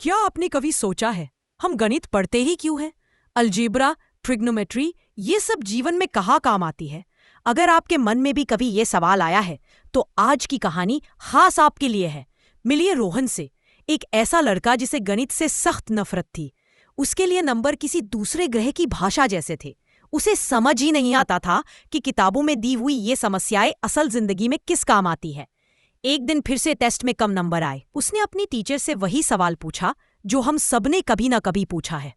क्या आपने कभी सोचा है हम गणित पढ़ते ही क्यों हैं? अलजेब्रा, ट्रिग्नोमेट्री, ये सब जीवन में कहाँ काम आती है? अगर आपके मन में भी कभी ये सवाल आया है तो आज की कहानी खास आपके लिए है। मिलिए रोहन से, एक ऐसा लड़का जिसे गणित से सख्त नफरत थी। उसके लिए नंबर किसी दूसरे ग्रह की भाषा जैसे थे। उसे समझ ही नहीं आता था कि किताबों में दी हुई ये समस्याएं असल जिंदगी में किस काम आती है। एक दिन फिर से टेस्ट में कम नंबर आए। उसने अपनी टीचर से वही सवाल पूछा जो हम सबने कभी ना कभी पूछा है।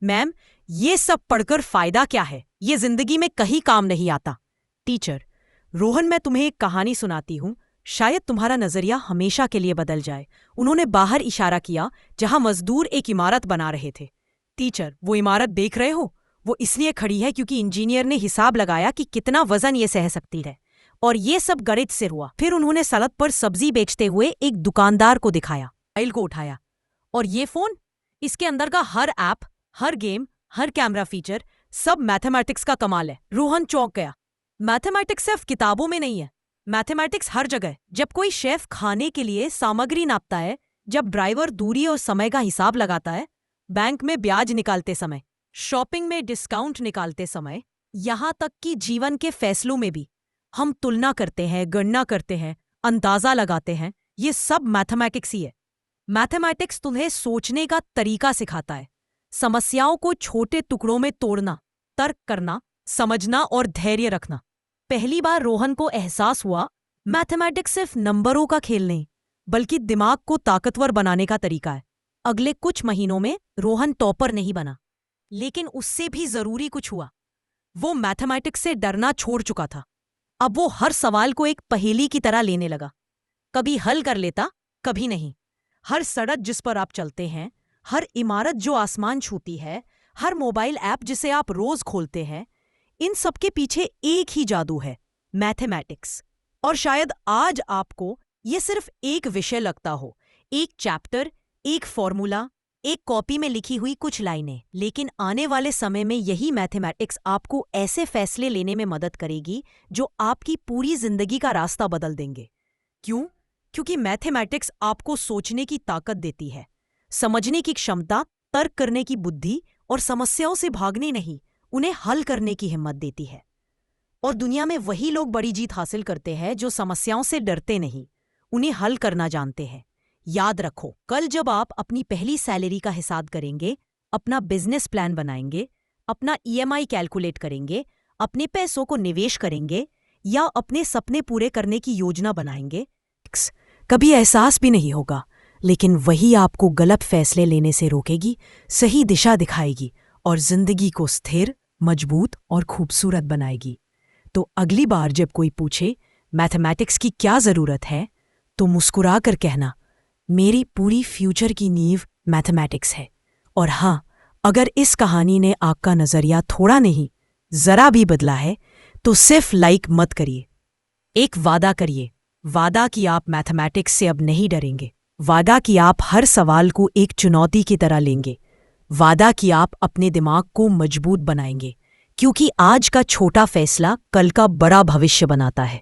मैम, ये सब पढ़कर फायदा क्या है? ये जिंदगी में कहीं काम नहीं आता। टीचर: रोहन, मैं तुम्हें एक कहानी सुनाती हूँ, शायद तुम्हारा नजरिया हमेशा के लिए बदल जाए। उन्होंने बाहर इशारा किया जहां मजदूर एक इमारत बना रहे थे। टीचर: वो इमारत देख रहे हो? वो इसलिए खड़ी है क्योंकि इंजीनियर ने हिसाब लगाया कि कितना वजन ये सह सकती है, और ये सब गणित से हुआ। फिर उन्होंने सड़क पर सब्जी बेचते हुए एक दुकानदार को दिखाया, मोबाइल को उठाया, और ये फोन, इसके अंदर का हर ऐप, हर गेम, हर कैमरा फीचर, सब मैथमेटिक्स का कमाल है। रोहन चौंक गया। मैथमेटिक्स सिर्फ किताबों में नहीं है, मैथमेटिक्स हर जगह। जब कोई शेफ खाने के लिए सामग्री नापता है, जब ड्राइवर दूरी और समय का हिसाब लगाता है, बैंक में ब्याज निकालते समय, शॉपिंग में डिस्काउंट निकालते समय, यहां तक कि जीवन के फैसलों में भी हम तुलना करते हैं, गणना करते हैं, अंदाजा लगाते हैं, ये सब मैथमेटिक्स ही है। मैथमेटिक्स तुम्हें सोचने का तरीका सिखाता है, समस्याओं को छोटे टुकड़ों में तोड़ना, तर्क करना, समझना और धैर्य रखना। पहली बार रोहन को एहसास हुआ मैथमेटिक्स सिर्फ नंबरों का खेल नहीं, बल्कि दिमाग को ताकतवर बनाने का तरीका है। अगले कुछ महीनों में रोहन टॉपर नहीं बना, लेकिन उससे भी जरूरी कुछ हुआ। वो मैथमेटिक्स से डरना छोड़ चुका था। अब वो हर सवाल को एक पहेली की तरह लेने लगा। कभी हल कर लेता, कभी नहीं। हर सड़क जिस पर आप चलते हैं, हर इमारत जो आसमान छूती है, हर मोबाइल ऐप जिसे आप रोज खोलते हैं, इन सबके पीछे एक ही जादू है, मैथमेटिक्स। और शायद आज आपको ये सिर्फ एक विषय लगता हो, एक चैप्टर, एक फॉर्मूला, एक कॉपी में लिखी हुई कुछ लाइनें, लेकिन आने वाले समय में यही मैथमेटिक्स आपको ऐसे फैसले लेने में मदद करेगी जो आपकी पूरी जिंदगी का रास्ता बदल देंगे। क्यों? क्योंकि मैथमेटिक्स आपको सोचने की ताकत देती है, समझने की क्षमता, तर्क करने की बुद्धि, और समस्याओं से भागने नहीं, उन्हें हल करने की हिम्मत देती है। और दुनिया में वही लोग बड़ी जीत हासिल करते हैं जो समस्याओं से डरते नहीं, उन्हें हल करना जानते हैं। याद रखो, कल जब आप अपनी पहली सैलरी का हिसाब करेंगे, अपना बिजनेस प्लान बनाएंगे, अपना ईएमआई कैलकुलेट करेंगे, अपने पैसों को निवेश करेंगे या अपने सपने पूरे करने की योजना बनाएंगे, कभी एहसास भी नहीं होगा, लेकिन वही आपको गलत फैसले लेने से रोकेगी, सही दिशा दिखाएगी और जिंदगी को स्थिर, मजबूत और खूबसूरत बनाएगी। तो अगली बार जब कोई पूछे मैथमेटिक्स की क्या जरूरत है, तो मुस्कुरा कर कहना, मेरी पूरी फ्यूचर की नींव मैथमेटिक्स है। और हाँ, अगर इस कहानी ने आपका नजरिया थोड़ा नहीं, जरा भी बदला है, तो सिर्फ लाइक मत करिए, एक वादा करिए। वादा कि आप मैथमेटिक्स से अब नहीं डरेंगे। वादा कि आप हर सवाल को एक चुनौती की तरह लेंगे। वादा कि आप अपने दिमाग को मजबूत बनाएंगे, क्योंकि आज का छोटा फैसला कल का बड़ा भविष्य बनाता है।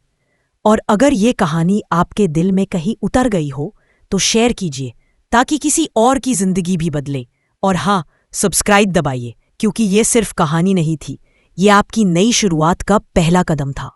और अगर ये कहानी आपके दिल में कहीं उतर गई हो तो शेयर कीजिए, ताकि किसी और की जिंदगी भी बदले। और हाँ, सब्सक्राइब दबाइए, क्योंकि ये सिर्फ कहानी नहीं थी, ये आपकी नई शुरुआत का पहला कदम था।